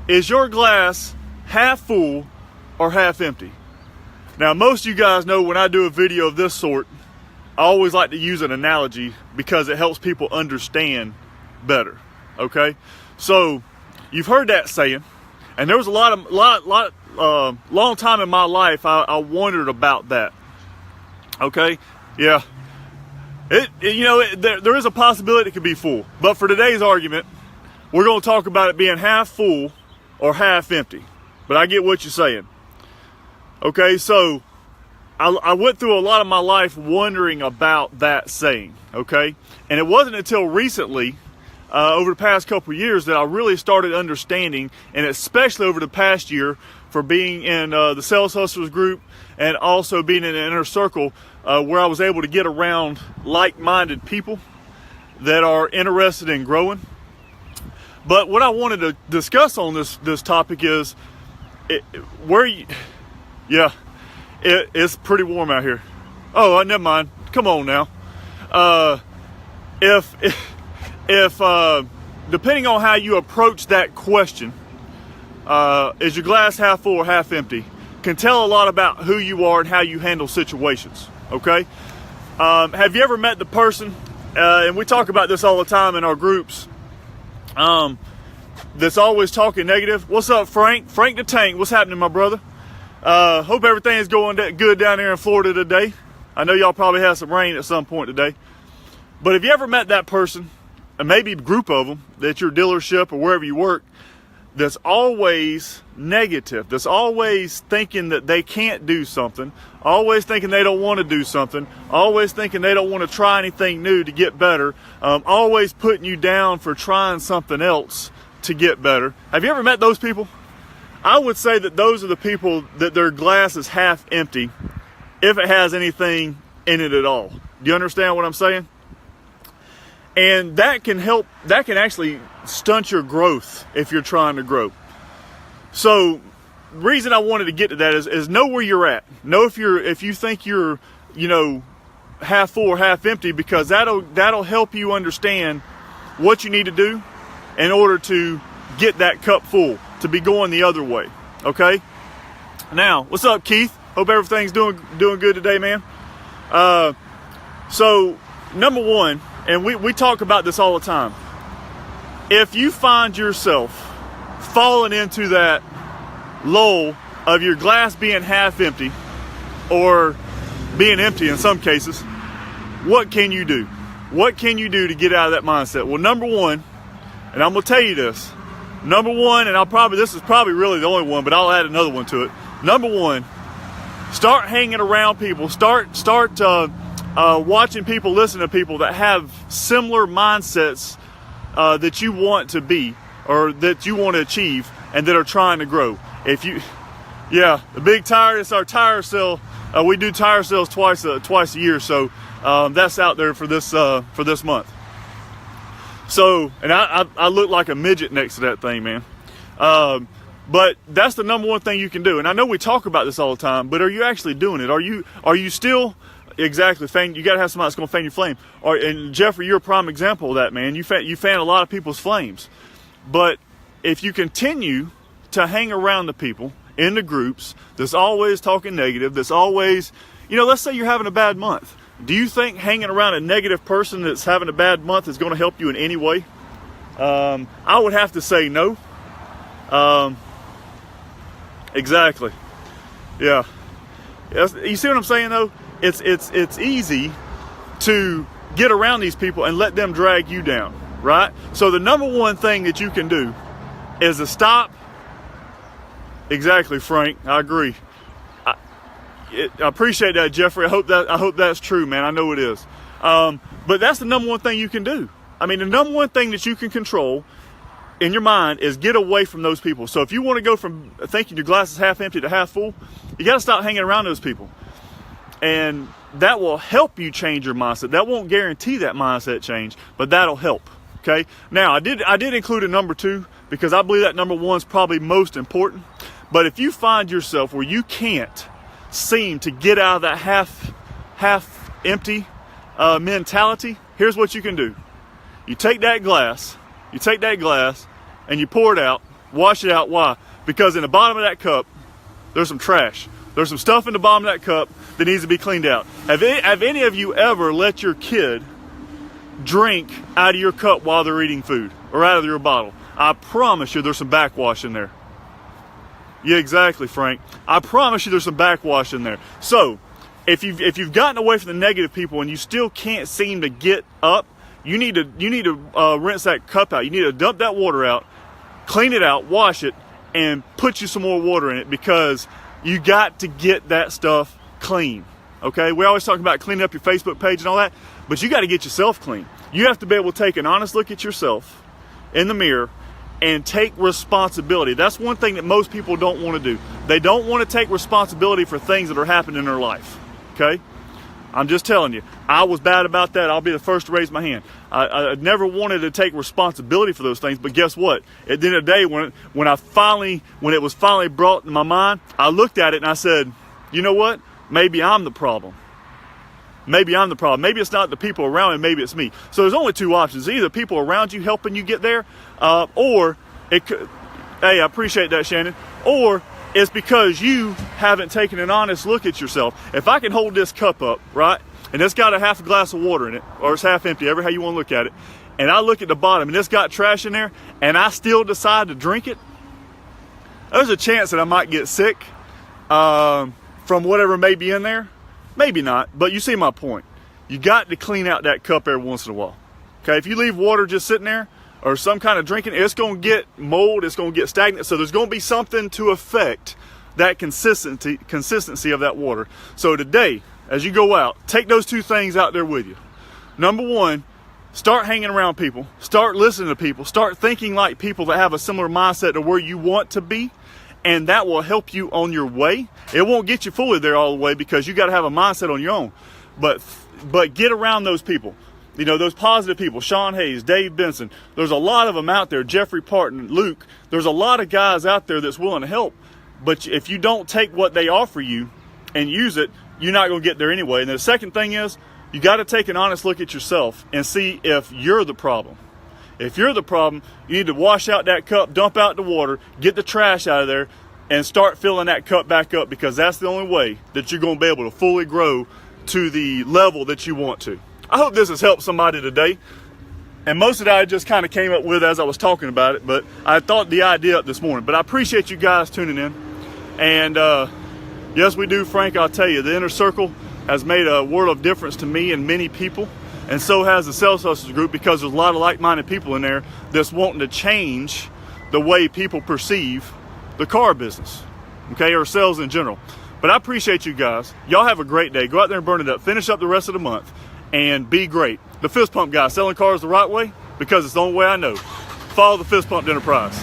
Is your glass half full or half empty? Now, most of you guys know when I do a video of this sort, I always like to use an analogy because it helps people understand better, okay? So, you've heard that saying, and there was a long time in my life I wondered about that, okay? Yeah, there is a possibility it could be full, but for today's argument, we're going to talk about it being half full or half empty, but I get what you're saying. Okay, so I went through a lot of my life wondering about that saying, okay? And it wasn't until recently, over the past couple of years, that I really started understanding, and especially over the past year, for being in the Sales Hustlers group and also being in an inner circle where I was able to get around like-minded people that are interested in growing. But what I wanted to discuss on this topic is it's pretty warm out here. Oh, never mind. Come on now. If depending on how you approach that question, is your glass half full or half empty, can tell a lot about who you are and how you handle situations. Okay. Have you ever met the person? And we talk about this all the time in our groups. That's always talking negative. What's up, Frank? Frank the Tank. What's happening, my brother? Hope everything is going good down there in Florida today. I know y'all probably had some rain at some point today. But have you ever met that person, and maybe a group of them, at your dealership or wherever you work, that's always negative, that's always thinking that they can't do something, always thinking they don't want to do something, always thinking they don't want to try anything new to get better, always putting you down for trying something else to get better? Have you ever met those people? I would say that those are the people that their glass is half empty, if it has anything in it at all. Do you understand what I'm saying? And that can actually stunt your growth if you're trying to grow. So, the reason I wanted to get to that is know where you're at. Know if you think you're, half full or half empty, because that'll help you understand what you need to do in order to get that cup full, to be going the other way. Okay? Now, what's up, Keith? Hope everything's doing good today, man. So, number one, and we talk about this all the time. If you find yourself falling into that lull of your glass being half empty or being empty in some cases, what can you do? What can you do to get out of that mindset? Well, number one, and I'm going to tell you this. Number one, and this is probably really the only one, but I'll add another one to it. Number one, start hanging around people. Start watching people, listen to people that have similar mindsets that you want to be or that you want to achieve and that are trying to grow. The big tire, it's our tire sale. We do tire sales twice a year, so that's out there for this month. So, and I look like a midget next to that thing, man. But that's the number one thing you can do. And I know we talk about this all the time, but are you actually doing it? Are you still exactly fan? You got to have somebody that's going to fan your flame. And Jeffrey, you're a prime example of that, man. You fan a lot of people's flames. But if you continue to hang around the people in the groups that's always talking negative, that's always, let's say you're having a bad month. Do you think hanging around a negative person that's having a bad month is going to help you in any way? I would have to say no. Exactly. Yeah. You see what I'm saying, though? It's easy to get around these people and let them drag you down, right? So the number one thing that you can do is to stop. Exactly, Frank. I agree. I appreciate that, Jeffrey. I hope that's true, man. I know it is. But that's the number one thing you can do. I mean, the number one thing that you can control in your mind is get away from those people. So if you want to go from thinking your glass is half empty to half full, you got to stop hanging around those people. And that will help you change your mindset. That won't guarantee that mindset change, but that'll help. Okay. Now I did include a number two because I believe that number one is probably most important. But if you find yourself where you can't seem to get out of that half empty mentality, here's what you can do. You take that glass and you pour it out Wash it out. Why? Because in the bottom of that cup, there's some trash. There's some stuff in the bottom of that cup that needs to be cleaned out. Have any of you ever let your kid drink out of your cup while they're eating food or out of your bottle? I promise you there's some backwash in there. Yeah, exactly, Frank. I promise you there's some backwash in there. So if you've gotten away from the negative people and you still can't seem to get up, you need to rinse that cup out. You need to dump that water out, clean it out, wash it, and put you some more water in it, because you got to get that stuff clean. Okay, we always talk about cleaning up your Facebook page and all that, but you got to get yourself clean. You have to be able to take an honest look at yourself in the mirror and take responsibility. That's one thing that most people don't want to do. They don't want to take responsibility for things that are happening in their life. Okay, I'm just telling you, I was bad about that. I'll be the first to raise my hand. I never wanted to take responsibility for those things, but guess what? At the end of the day, when it was finally brought in my mind, I looked at it and I said, you know what? Maybe I'm the problem. Maybe I'm the problem. Maybe it's not the people around me, maybe it's me. So there's only two options. Either people around you helping you get there, or it could, hey, I appreciate that, Shannon, or it's because you haven't taken an honest look at yourself. If I can hold this cup up, right, and it's got a half a glass of water in it, or it's half empty, however how you want to look at it, and I look at the bottom and it's got trash in there, and I still decide to drink it, there's a chance that I might get sick from whatever may be in there. Maybe not, but you see my point. You got to clean out that cup every once in a while. Okay, if you leave water just sitting there, or some kind of drinking, it's going to get mold, it's going to get stagnant, so there's going to be something to affect that consistency of that water. So today, as you go out, take those two things out there with you. Number one, start hanging around people, start listening to people, start thinking like people that have a similar mindset to where you want to be, and that will help you on your way. It won't get you fully there all the way, because you got to have a mindset on your own, but get around those people. You know, those positive people, Sean Hayes, Dave Benson, there's a lot of them out there, Jeffrey Parton, Luke, there's a lot of guys out there that's willing to help. But if you don't take what they offer you and use it, you're not going to get there anyway. And the second thing is, you got to take an honest look at yourself and see if you're the problem. If you're the problem, you need to wash out that cup, dump out the water, get the trash out of there, and start filling that cup back up, because that's the only way that you're going to be able to fully grow to the level that you want to. I hope this has helped somebody today. And most of that I just kind of came up with as I was talking about it, but I thought the idea up this morning. But I appreciate you guys tuning in. And yes, we do, Frank, I'll tell you, the inner circle has made a world of difference to me and many people. And so has the Sales Hustlers group, because there's a lot of like-minded people in there that's wanting to change the way people perceive the car business, okay, or sales in general. But I appreciate you guys. Y'all have a great day. Go out there and burn it up. Finish up the rest of the month and be great. The Fist Pump Guy, selling cars the right way, because it's the only way I know. Follow the Fist Pump Enterprise.